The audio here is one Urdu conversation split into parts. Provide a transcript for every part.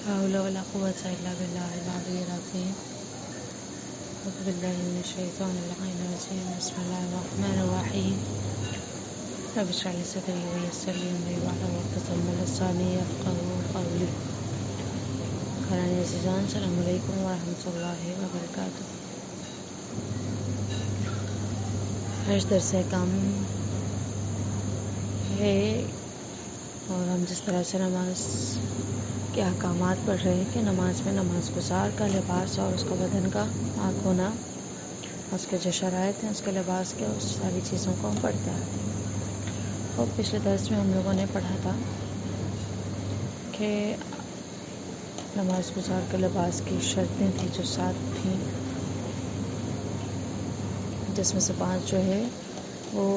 حول ولا قوة إلا بالله العلي العظيم. أعوذ بالله من الشيطان اللعين الرجيم. بسم الله الرحمن الرحيم. رب اشرح لي صدري ويسر لي أمري واحلل عقدة من لساني يفقهوا قولي. قرآن عزیزان، السلام علیکم ورحمۃ اللہ وبرکاتہ. آج درس کام ہے اور ہم جس طرح سے نماز کے احکامات پڑھ رہے ہیں کہ نماز میں نماز گزار کا لباس اور اس کا بدن کا پاک ہونا، اس کے جو شرائط ہیں اس کے لباس کے، اس ساری چیزوں کو ہم پڑھتے ہیں. اور پچھلے درس میں ہم لوگوں نے پڑھا تھا کہ نماز گزار کے لباس کی شرطیں تھیں جو 7 تھیں، جس میں سے 5 جو ہے وہ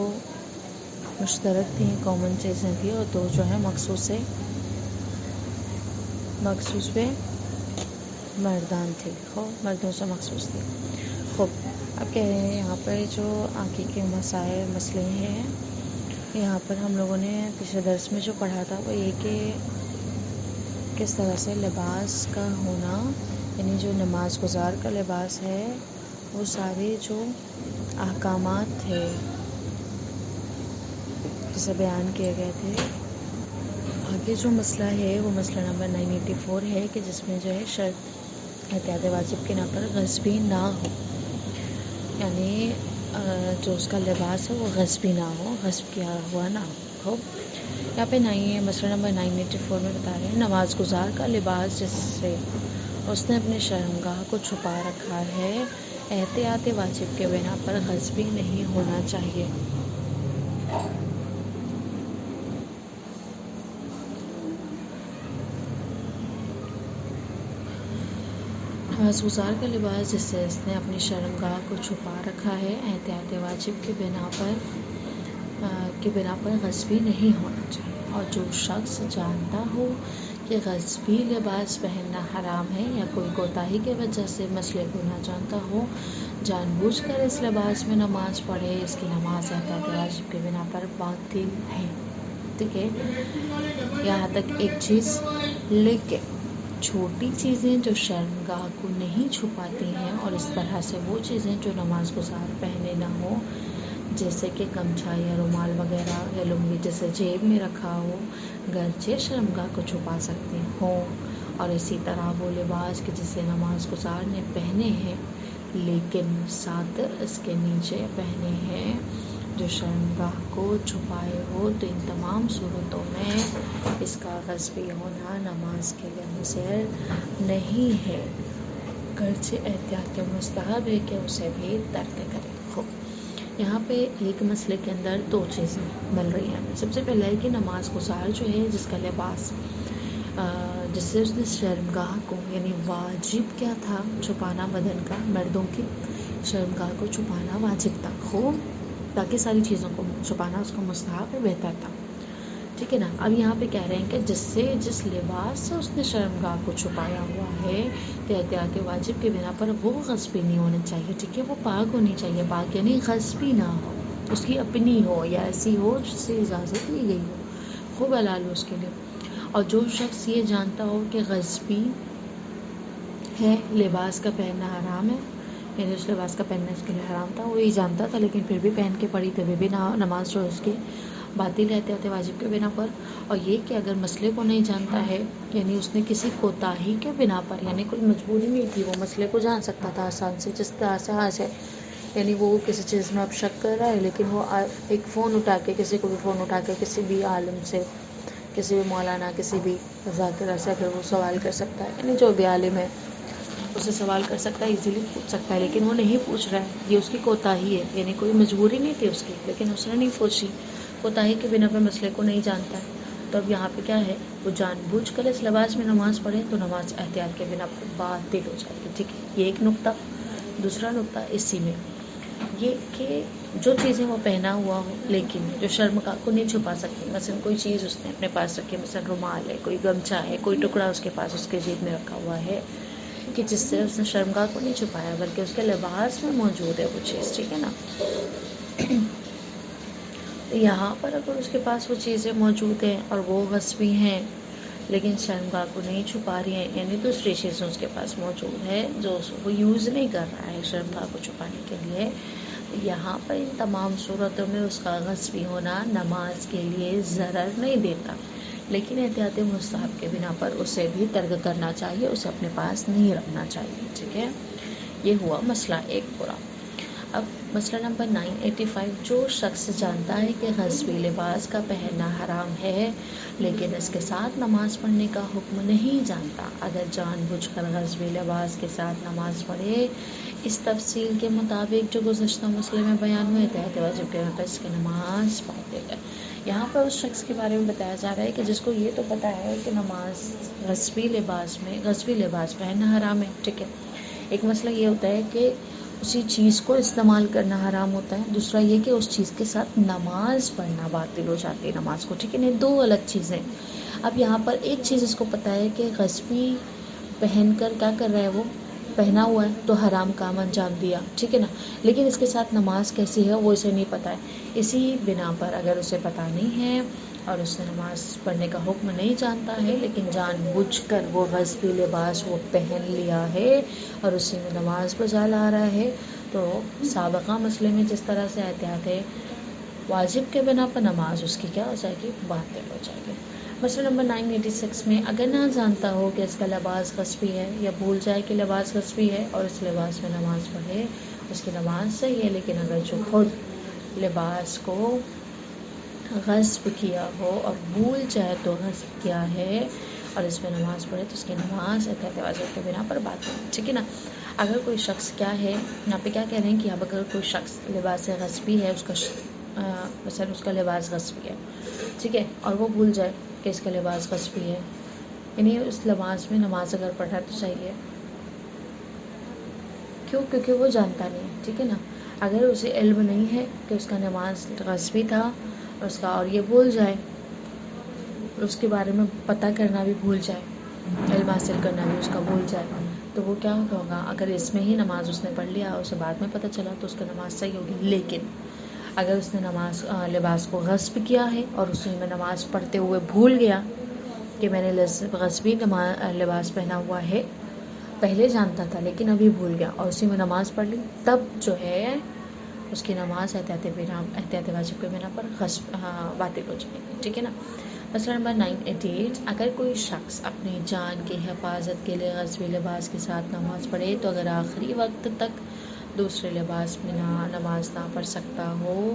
مشترک تھیں، کامن چیزیں تھیں، اور 2 جو ہیں مخصوص پہ مردان تھی، مردوں سے مخصوص تھی. اب کہہ رہے ہیں یہاں پر جو آگے کے مسئلے ہیں، یہاں پر ہم لوگوں نے پچھلے درس میں جو پڑھا تھا وہ یہ کہ کس طرح سے لباس کا ہونا، یعنی جو نماز گزار کا لباس ہے وہ سارے جو احکامات تھے جسے بیان کیے گئے تھے. آگے جو مسئلہ ہے وہ مسئلہ نمبر 984 ہے کہ جس میں جو ہے شرط احتیاط واجب کے نام پر غصبی نہ ہو، یعنی جو اس کا لباس ہے وہ غصبی نہ ہو، غصب کیا ہوا نہ ہو. یہاں پہ مسئلہ نمبر 984 میں بتا رہے ہیں نماز گزار کا لباس جس سے اس نے اپنے شرمگاہ کو چھپا رکھا ہے احتیاط واجب کے بنا پر غصبی نہیں ہونا چاہیے. نماز گزار کا لباس جس سے اس نے اپنی شرمگاہ کو چھپا رکھا ہے احتیاط واجب کے بنا پر غصبی نہیں ہونا چاہیے. اور جو شخص جانتا ہو کہ غصبی لباس پہننا حرام ہے یا کوئی کوتاہی کی وجہ سے مسئلے کو نہ جانتا ہو، جان بوجھ کر اس لباس میں نماز پڑھے، اس کی نماز احتیاط واجب کے بنا پر باطل ہے. ٹھیک ہے، یہاں تک ایک چیز. لیکن چھوٹی چیزیں جو شرمگاہ کو نہیں چھپاتی ہیں اور اس طرح سے وہ چیزیں جو نماز گزار پہنے نہ ہو، جیسے کہ گمچھا یا رومال وغیرہ یا لنگی جسے جیب میں رکھا ہو، گرچہ شرمگاہ کو چھپا سکتے ہوں، اور اسی طرح وہ لباس کہ جسے نماز گزار نے پہنے ہیں لیکن ساتر اس کے نیچے پہنے ہیں جو شرمگاہ کو چھپائے ہو، تو ان تمام صورتوں میں اس کا غصبی ہونا نماز کے لیے مضر نہیں ہے، گرچہ احتیاط مستحب ہے کہ اسے بھی ترک کرے. یہاں پہ ایک مسئلے کے اندر 2 چیزیں مل رہی ہیں. سب سے پہلے ہے کہ نماز گزار جو ہے جس کا لباس جس سے اس نے شرمگاہ کو، یعنی واجب کیا تھا چھپانا بدن کا، مردوں کی شرمگاہ کو چھپانا واجب تھا، باقی ساری چیزوں کو چھپانا اس کو مستحب ہے، بہتر تھا. ٹھیک ہے نا. اب یہاں پہ کہہ رہے ہیں کہ جس لباس سے اس نے شرمگاہ کو چھپایا ہوا ہے تو احتیاط واجب کے بنا پر وہ غصبی نہیں ہونا چاہیے. ٹھیک ہے، وہ پاک ہونی چاہیے. پاک یعنی غصبی نہ ہو، اس کی اپنی ہو یا ایسی ہو جس سے اجازت لی گئی ہو، خوب حلال ہو اس کے لیے. اور جو شخص یہ جانتا ہو کہ غصبی ہے، لباس کا پہننا حرام ہے، یعنی اس لباس کا پہننا اس کے لیے حرام تھا، وہ یہ جانتا تھا لیکن پھر بھی پہن کے پڑھی، تبھی بھی نماز جو اس کی باطل احتیاط واجب کے بنا پر. اور یہ کہ اگر مسئلے کو نہیں جانتا ہے، یعنی اس نے کسی کوتاہی کے بنا پر، یعنی کوئی مجبوری نہیں تھی، وہ مسئلے کو جان سکتا تھا آسان سے، جس طرح سے آج ہے، یعنی وہ کسی چیز میں اب شک کر رہا ہے لیکن وہ ایک فون اٹھا کے، کسی کو بھی فون اٹھا کے کسی بھی عالم سے، کسی بھی مولانا، کسی بھی ذاکرہ سے اگر وہ سوال کر سکتا ہے، یعنی جو بھی عالم ہے اسے سوال کر سکتا ہے، ایزیلی پوچھ سکتا ہے، لیکن وہ نہیں پوچھ رہا ہے. یہ اس کی کوتاہی ہے، یعنی کوئی مجبوری نہیں تھی اس کی لیکن اس نے نہیں پوچھی، کوتاہی کے بنا پہ مسئلے کو نہیں جانتا ہے. تو اب یہاں پہ کیا ہے، وہ جان بوجھ کر اس لباس میں نماز پڑھے تو نماز احتیاط کے بنا پر باطل ہو جائے گی. ٹھیک ہے، یہ ایک نقطہ. دوسرا نقطہ اسی میں یہ کہ جو چیزیں وہ پہنا ہوا ہو لیکن جو شرمگاہ کو نہیں چھپا سکتی، مثلا کوئی چیز اس نے اپنے پاس رکھی، مثلا رومال ہے، کوئی گمچھا ہے، کوئی ٹکڑا اس کے پاس اس کے جیب میں رکھا ہوا ہے کہ جس سے اس نے شرمگاہ کو نہیں چھپایا بلکہ اس کے لباس میں موجود ہے وہ چیز. ٹھیک ہے نا. یہاں پر اگر اس کے پاس وہ چیزیں موجود ہیں اور وہ غصبی ہیں لیکن شرمگاہ کو نہیں چھپا رہی ہیں، یعنی دوسری چیزیں اس کے پاس موجود ہے جو وہ یوز نہیں کر رہا ہے شرمگاہ کو چھپانے کے لیے. یہاں پر ان تمام صورتوں میں اس کا غصبی ہونا نماز کے لیے ضرر نہیں دیتا، لیکن احتیاط مستحب کے بنا پر اسے بھی ترک کرنا چاہیے، اسے اپنے پاس نہیں رکھنا چاہیے. ٹھیک ہے، یہ ہوا مسئلہ ایک پورا. اب مسئلہ نمبر 985. جو شخص جانتا ہے کہ غصبی لباس کا پہننا حرام ہے لیکن اس کے ساتھ نماز پڑھنے کا حکم نہیں جانتا، اگر جان بوجھ کر غصبی لباس کے ساتھ نماز پڑھے اس تفصیل کے مطابق جو گزشتہ مسئلے میں بیان ہوئے تحت واجب کے وقت اس کی نماز پڑھتے گئے. یہاں پر اس شخص کے بارے میں بتایا جا رہا ہے کہ جس کو یہ تو پتہ ہے کہ نماز غصبی لباس پہننا حرام ہے. ٹھیک ہے، ایک مسئلہ یہ ہوتا ہے کہ اسی چیز کو استعمال کرنا حرام ہوتا ہے، دوسرا یہ کہ اس چیز کے ساتھ نماز پڑھنا باطل ہو جاتی ہے نماز کو. ٹھیک ہے، یہ دو الگ چیزیں. اب یہاں پر ایک چیز اس کو پتہ ہے کہ غصبی پہن کر کیا کر رہا ہے، وہ پہنا ہوا ہے تو حرام کام انجام دیا. ٹھیک ہے نا، لیکن اس کے ساتھ نماز کیسی ہے وہ اسے نہیں پتہ ہے. اسی بنا پر اگر اسے پتہ نہیں ہے اور اس نے نماز پڑھنے کا حکم نہیں جانتا ہے لیکن جان بوجھ کر وہ غصبی لباس وہ پہن لیا ہے اور اسی میں نماز بجا لا رہا ہے، تو سابقہ مسئلے میں جس طرح سے احتیاط واجب کے بنا پر نماز اس کی کیا ہو جائے گی، باطل ہو جائے گی. مسئلہ نمبر 986 میں اگر نہ جانتا ہو کہ اس کا لباس غصبی ہے یا بھول جائے کہ لباس غصبی ہے اور اس لباس میں نماز پڑھے اس کی نماز صحیح ہے، لیکن اگر جو خود لباس کو غصب کیا ہو اور بھول جائے تو غصب کیا ہے اور اس میں نماز پڑھے تو اس کی نماز احتیاط واجب کے بنا پر باطل ہے. ٹھیک ہے نا، اگر کوئی شخص کیا ہے یہاں پہ کیا کہہ رہے ہیں کہ اب اگر کوئی شخص لباس غصبی ہے مثلا اس کا لباس غصبی ہے، ٹھیک ہے، اور وہ بھول جائے کہ اس کا لباس غصبی ہے، یعنی اس لباس میں نماز اگر پڑھ رہا ہے تو صحیح ہے. کیوں؟ کیونکہ وہ جانتا نہیں ہے. ٹھیک ہے نا، اگر اسے علم نہیں ہے کہ اس کا نماز غصبی تھا اور یہ بھول جائے، اس کے بارے میں پتہ کرنا بھی بھول جائے، علم حاصل کرنا بھی اس کا بھول جائے، تو وہ کیا ہوگا، اگر اس میں ہی نماز اس نے پڑھ لیا اور اسے بعد میں پتہ چلا تو اس کا نماز صحیح ہوگی. لیکن اگر اس نے لباس کو غصب کیا ہے اور اسی میں نماز پڑھتے ہوئے بھول گیا کہ میں نے غصبی لباس پہنا ہوا ہے، پہلے جانتا تھا لیکن ابھی بھول گیا اور اسی میں نماز پڑھ لی، تب جو ہے اس کی نماز احتیاط واجب کے بنا پر باطل ہو جائے گی. ٹھیک ہے نا. مسئلہ نمبر 988. اگر کوئی شخص اپنی جان کی حفاظت کے لیے غصبی لباس کے ساتھ نماز پڑھے تو اگر آخری وقت تک دوسرے لباس میں نماز نہ پڑھ سکتا ہو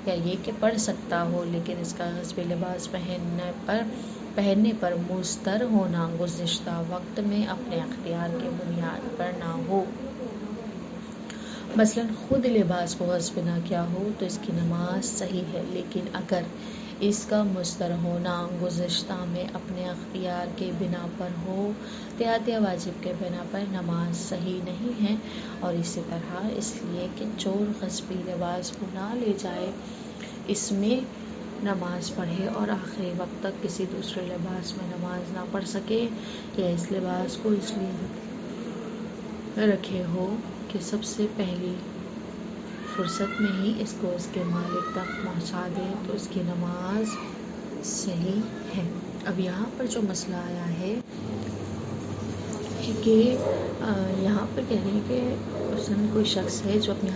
یا یہ کہ پڑھ سکتا ہو لیکن اس کا غصبی لباس پہننے پر مضطر ہونا گزشتہ وقت میں اپنے اختیار کی بنیاد پر نہ ہو، مثلا خود لباس کو غصب نہ کیا ہو تو اس کی نماز صحیح ہے، لیکن اگر اس کا مضطر ہونا گزشتہ میں اپنے اختیار کے بنا پر ہو تو احتیاط واجب کے بنا پر نماز صحیح نہیں ہے. اور اسی طرح اس لیے کہ چور غصبی لباس کو نہ لے جائے، اس میں نماز پڑھے اور آخری وقت تک کسی دوسرے لباس میں نماز نہ پڑھ سکے یا اس لباس کو اس لیے رکھے ہو کہ سب سے پہلی فرصت میں ہی اس کو اس کے مالک تک پہنچا دے تو اس کی نماز صحیح ہے. اب یہاں پر جو مسئلہ آیا ہے کہ یہاں پر کہہ رہے ہیں کہ مثلاً کوئی شخص ہے جو اپنی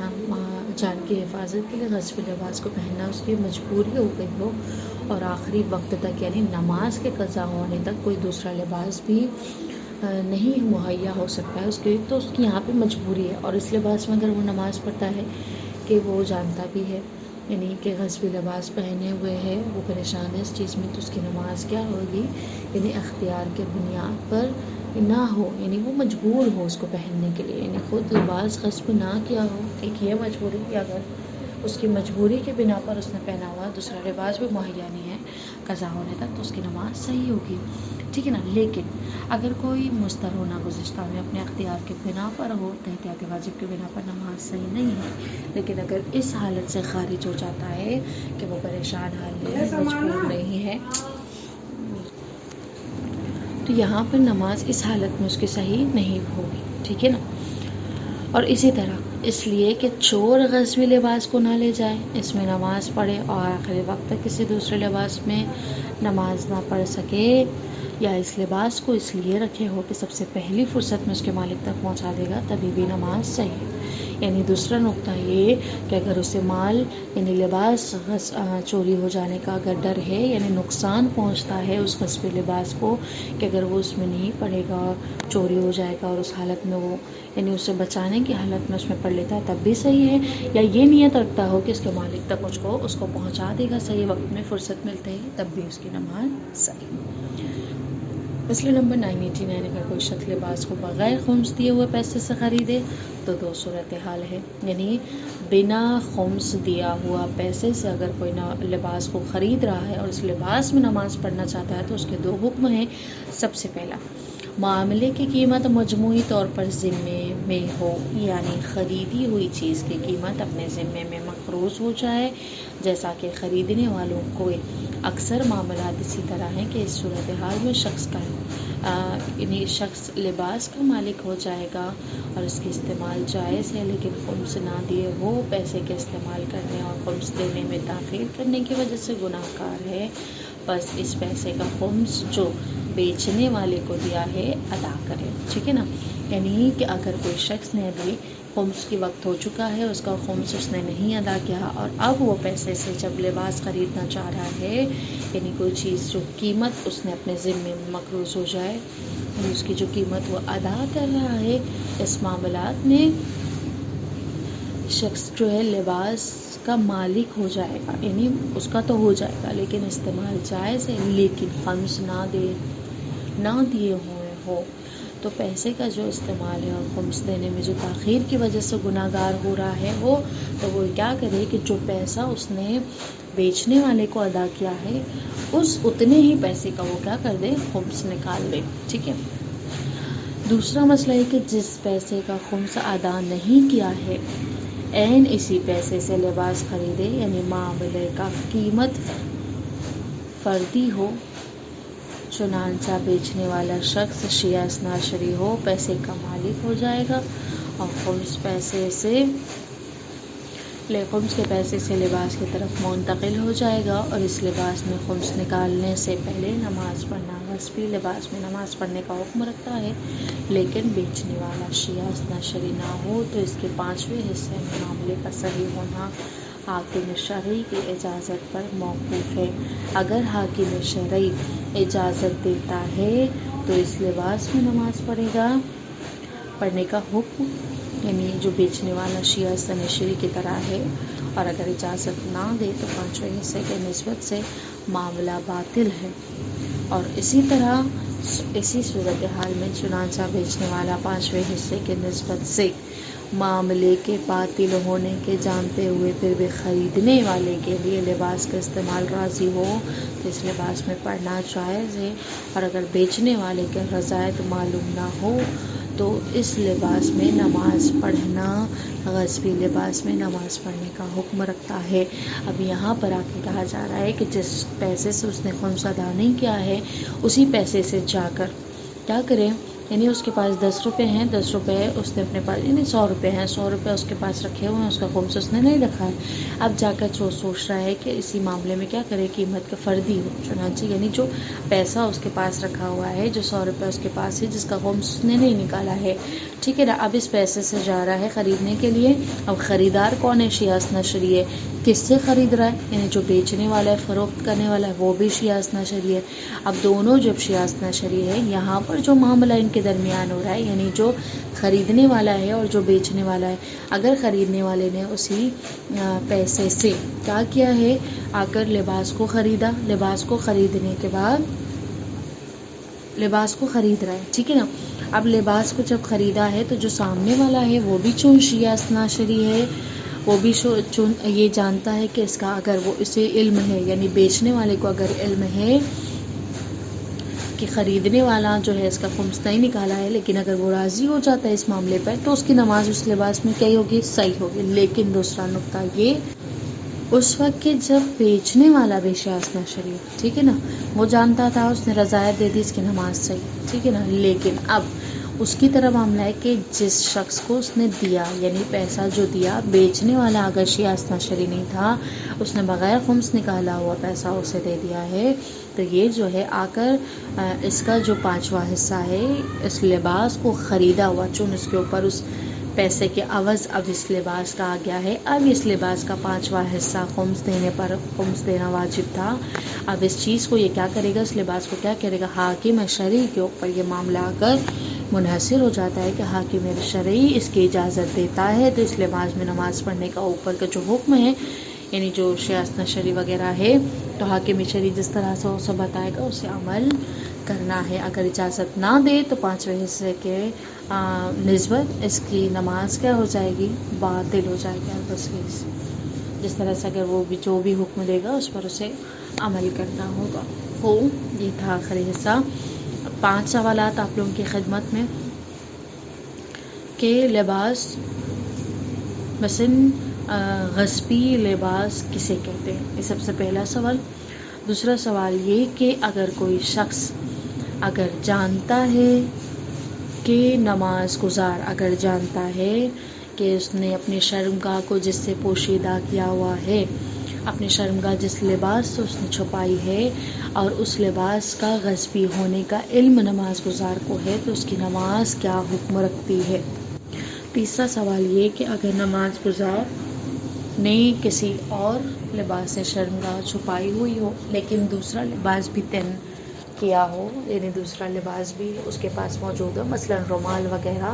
جان کی حفاظت کے لیے غصبی لباس کو پہننا اس کی مجبوری ہو گئی ہو اور آخری وقت تک یعنی نماز کے قضا ہونے تک کوئی دوسرا لباس بھی نہیں مہیا ہو سکتا ہے اس کے، تو اس کی یہاں پہ مجبوری ہے. اور اس لباس میں اگر وہ نماز پڑھتا ہے کہ وہ جانتا بھی ہے یعنی کہ غصبی لباس پہنے ہوئے ہے، وہ پریشان ہے اس چیز میں، تو اس کی نماز کیا ہوگی، یعنی اختیار کے بنیاد پر نہ ہو، یعنی وہ مجبور ہو اس کو پہننے کے لیے، یعنی خود لباس غصب نہ کیا ہو، ایک یہ مجبوری کہ اگر اس کی مجبوری کے بنا پر اس نے پہنا ہوا دوسرا لباس بھی مہیا نہیں ہے قضا ہونے تک، تو اس کی نماز صحیح ہوگی. ٹھیک ہے نا. لیکن اگر کوئی مضطر ہونا گزشتہ میں اپنے اختیار کے بنا پر ہو تو احتیاط واجب کے بنا پر نماز صحیح نہیں ہے. لیکن اگر اس حالت سے خارج ہو جاتا ہے کہ وہ پریشان حال میں مجبور نہیں ہے تو یہاں پر نماز اس حالت میں اس کی صحیح نہیں ہوگی. ٹھیک ہے نا. اور اسی طرح اس لیے کہ چور غصبی لباس کو نہ لے جائے، اس میں نماز پڑھے اور آخری وقت تک کسی دوسرے لباس میں نماز نہ پڑھ سکے، یا اس لباس کو اس لیے رکھے ہو کہ سب سے پہلی فرصت میں اس کے مالک تک پہنچا دے گا، تبھی بھی نماز صحیح ہے۔ یعنی دوسرا نقطہ یہ کہ اگر اسے مال یعنی لباس چوری ہو جانے کا اگر ڈر ہے، یعنی نقصان پہنچتا ہے اس غصبی لباس کو کہ اگر وہ اس میں نہیں پڑے گا، چوری ہو جائے گا، اور اس حالت میں وہ یعنی اسے بچانے کی حالت میں اس میں پڑھ لیتا ہے تب بھی صحیح ہے، یا یہ نیت رکھتا ہو کہ اس کے مالک تک اس کو پہنچا دے گا صحیح وقت میں فرصت ملتے ہی، تب بھی اس کی نماز صحیح۔ مسئلہ نمبر 989، اگر کوئی شخص لباس کو بغیر خمس دیے ہوئے پیسے سے خریدے تو دو صورتحال ہے، یعنی بنا خمس دیا ہوا پیسے سے اگر کوئی لباس کو خرید رہا ہے اور اس لباس میں نماز پڑھنا چاہتا ہے تو اس کے دو حکم ہیں۔ سب سے پہلا، معاملے کی قیمت مجموعی طور پر ذمے میں ہو، یعنی خریدی ہوئی چیز کی قیمت اپنے ذمے میں مقروض ہو جائے، جیسا کہ خریدنے والوں کو اکثر معاملات اسی طرح ہیں کہ اس صورتحال میں یعنی شخص لباس کا مالک ہو جائے گا اور اس کی استعمال جائز ہے، لیکن خمس نہ دیے ہو پیسے کے استعمال کرنے اور خمس دینے میں تاخیر کرنے کی وجہ سے گناہ گار ہے۔ بس اس پیسے کا خمس جو بیچنے والے کو دیا ہے ادا کرے، ٹھیک ہے نا۔ یعنی کہ اگر کوئی شخص نے ابھی خمس کی وقت ہو چکا ہے، اس کا خمس اس نے نہیں ادا کیا اور اب وہ پیسے سے جب لباس خریدنا چاہ رہا ہے، یعنی کوئی چیز جو قیمت اس نے اپنے ذمے میں مقروض ہو جائے، یعنی اس کی جو قیمت وہ ادا کر رہا ہے، اس معاملات میں شخص جو ہے لباس کا مالک ہو جائے گا، یعنی اس کا تو ہو جائے گا لیکن استعمال جائز ہے، لیکن خمس نہ دیے ہوئے ہو تو پیسے کا جو استعمال ہے اور خمس دینے میں جو تاخیر کی وجہ سے گناہ گار ہو رہا ہے تو وہ کیا کرے کہ جو پیسہ اس نے بیچنے والے کو ادا کیا ہے اس اتنے ہی پیسے کا وہ کیا کر دے، خمس نکال دے، ٹھیک ہے۔ دوسرا مسئلہ ہے کہ جس پیسے کا خمس ادا نہیں کیا ہے، عین اسی پیسے سے لباس خریدے، یعنی معاملے کا قیمت فردی ہو، چنانچہ بیچنے والا شخص شیعہ اثنا عشری ہو، پیسے کا مالک ہو جائے گا اور خمس کے پیسے سے لباس کی طرف منتقل ہو جائے گا، اور اس لباس میں خمس نکالنے سے پہلے نماز پڑھنا غصبی لباس میں نماز پڑھنے کا حکم رکھتا ہے، لیکن بیچنے والا شیعہ اثنا عشری نہ ہو تو اس کے 5ویں حصے میں معاملے کا صحیح ہونا حاکم شرعی کی اجازت پر موقوف ہے۔ اگر حاکم شرعی اجازت دیتا ہے تو اس لباس میں نماز پڑھنے کا حکم یعنی جو بیچنے والا شیعہ اثنا عشری کی طرح ہے، اور اگر اجازت نہ دے تو 5ویں حصے کے نسبت سے معاملہ باطل ہے، اور اسی صورتحال میں چنانچہ بیچنے والا 5ویں حصے کے نسبت سے معاملے کے باطل ہونے کے جانتے ہوئے پھر بھی خریدنے والے کے لیے لباس کا استعمال راضی ہو تو اس لباس میں پڑھنا جائز ہے، اور اگر بیچنے والے کے رضایت معلوم نہ ہو تو اس لباس میں نماز پڑھنا غصبی لباس میں نماز پڑھنے کا حکم رکھتا ہے۔ اب یہاں پر آ کے کہا جا رہا ہے کہ جس پیسے سے اس نے خمس ادا نہیں کیا ہے اسی پیسے سے جا کر کیا کرے، یعنی اس کے پاس 10 روپے ہیں، 10 روپے اس نے اپنے پاس یعنی 100 روپے ہیں، 100 روپے اس کے پاس رکھے ہوئے ہیں، اس کا خمس اس نے نہیں رکھا ہے، اب جا کر سوچ رہا ہے کہ اسی معاملے میں کیا کرے، قیمت کا فردی ہو، چنانچہ یعنی جو پیسہ اس کے پاس رکھا ہوا ہے، جو 100 روپے اس کے پاس ہے جس کا خمس اس نے نہیں نکالا ہے، ٹھیک ہے نا، اب اس پیسے سے جا رہا ہے خریدنے کے لیے۔ اب خریدار کون ہے؟ شیعہ اثنا عشری ہے۔ کس سے خرید رہا ہے؟ یعنی جو بیچنے والا ہے، فروخت کرنے والا ہے، وہ بھی شیعہ اثنا عشری ہے۔ اب دونوں جب شیعہ اثنا عشری ہے، یہاں پر جو معاملہ ان کے درمیان ہو رہا ہے، یعنی جو خریدنے والا ہے اور جو بیچنے والا ہے، اگر خریدنے والے نے اسی پیسے سے کیا کیا ہے، آ کر لباس کو خریدا، لباس کو خریدنے کے بعد لباس کو خرید رہا ہے، ٹھیک ہے نا، اب لباس کو جب خریدا ہے تو جو سامنے والا ہے وہ بھی چون شیعہ اثنا عشری ہے، وہ بھی چون یہ جانتا ہے کہ اس کا اگر وہ اسے علم ہے، یعنی بیچنے والے کو اگر علم ہے کہ خریدنے والا جو ہے اس کا خمس نہیں نکالا ہے، لیکن اگر وہ راضی ہو جاتا ہے اس معاملے پر تو اس کی نماز اس لباس میں کیا ہوگی، صحیح ہوگی۔ لیکن دوسرا نقطہ یہ، اس وقت کہ جب بیچنے والا بھی شیعہ اثنا عشری ہے، ٹھیک ہے نا، وہ جانتا تھا، اس نے رضایت دے دی، اس کی نماز صحیح، ٹھیک ہے نا، لیکن اب اس کی طرح معاملہ ہے کہ جس شخص کو اس نے دیا، یعنی پیسہ جو دیا، بیچنے والا اگر شیعہ اثنا عشری نہیں تھا، اس نے بغیر خمس نکالا ہوا پیسہ اسے دے دیا ہے، تو یہ جو ہے آ کر اس کا جو پانچواں حصہ ہے اس لباس کو خریدا ہوا، چون اس کے اوپر اس پیسے کے عوض اب اس لباس کا آ گیا ہے، اب اس لباس کا پانچواں حصہ خمس دینے پر خمس دینا واجب تھا۔ اب اس چیز کو یہ کیا کرے گا، اس لباس کو کیا کرے گا، حاکم شرعی کے اوپر یہ معاملہ آ کر منحصر ہو جاتا ہے کہ حاکم شرعی اس کی اجازت دیتا ہے تو اس لباس میں نماز پڑھنے کا اوپر کا جو حکم ہے، یعنی جو شیاستہ شرعی وغیرہ ہے، تو حاکم شرعی جس طرح سے اسے بتائے گا اسے عمل کرنا ہے۔ اگر اجازت نہ دے تو پانچویں حصے کے نسبت اس کی نماز کیا ہو جائے گی، باطل ہو جائے گا۔ بس جس طرح سے اگر وہ بھی جو بھی حکم دے گا اس پر اسے عمل کرنا ہوگا۔ تو یہ تھا آخری حصہ۔ 5 سوالات آپ لوگوں کی خدمت میں کہ لباس مثلا غصبی لباس کسے کہتے ہیں، یہ سب سے پہلا سوال۔ دوسرا سوال یہ کہ اگر کوئی شخص اگر جانتا ہے کہ نماز گزار اگر جانتا ہے کہ اس نے اپنی شرمگاہ کو جس سے پوشیدہ کیا ہوا ہے، اپنی شرمگاہ جس لباس سے اس نے چھپائی ہے، اور اس لباس کا غصبی ہونے کا علم نماز گزار کو ہے، تو اس کی نماز کیا حکم رکھتی ہے۔ تیسرا سوال یہ کہ اگر نماز گزار نے کسی اور لباس سے شرمگاہ چھپائی ہوئی ہو لیکن دوسرا لباس بھی تن کیا ہو، یعنی دوسرا لباس بھی اس کے پاس موجود ہو، مثلا رومال وغیرہ،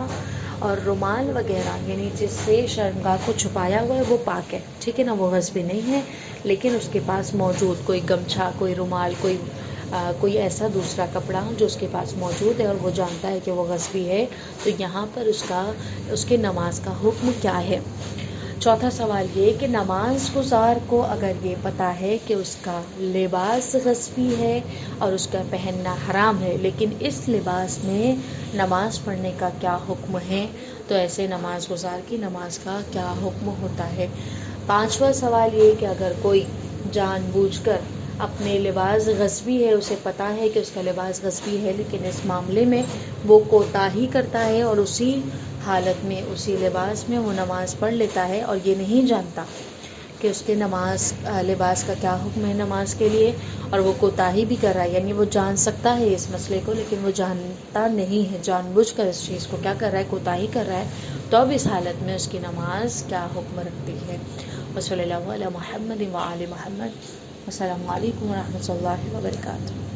اور رومال وغیرہ یعنی جس سے شرمگاہ کو چھپایا ہوا ہے وہ پاک ہے، ٹھیک ہے نا، وہ غصبی نہیں ہے، لیکن اس کے پاس موجود کوئی گمچھا، کوئی رومال، کوئی ایسا دوسرا کپڑا جو اس کے پاس موجود ہے اور وہ جانتا ہے کہ وہ غصبی ہے، تو یہاں پر اس کے نماز کا حکم کیا ہے۔ چوتھا سوال یہ کہ نماز گزار کو اگر یہ پتہ ہے کہ اس کا لباس غصبی ہے اور اس کا پہننا حرام ہے، لیکن اس لباس میں نماز پڑھنے کا کیا حکم ہے، تو ایسے نماز گزار کی نماز کا کیا حکم ہوتا ہے۔ پانچواں سوال یہ کہ اگر کوئی جان بوجھ کر اپنے لباس غصبی ہے، اسے پتہ ہے کہ اس کا لباس غصبی ہے، لیکن اس معاملے میں وہ کوتاہی کرتا ہے اور اسی حالت میں اسی لباس میں وہ نماز پڑھ لیتا ہے اور یہ نہیں جانتا کہ اس کے لباس کا کیا حکم ہے نماز کے لیے، اور وہ کوتاہی بھی کر رہا ہے، یعنی وہ جان سکتا ہے اس مسئلے کو لیکن وہ جانتا نہیں ہے، جان بوجھ کر اس چیز کو کیا کر رہا ہے، کوتاہی کر رہا ہے، تو اب اس حالت میں اس کی نماز کیا حکم رکھتی ہے۔ وصلی اللہ علی محمد وآل محمد۔ السلام علیکم ورحمۃ اللہ وبرکاتہ۔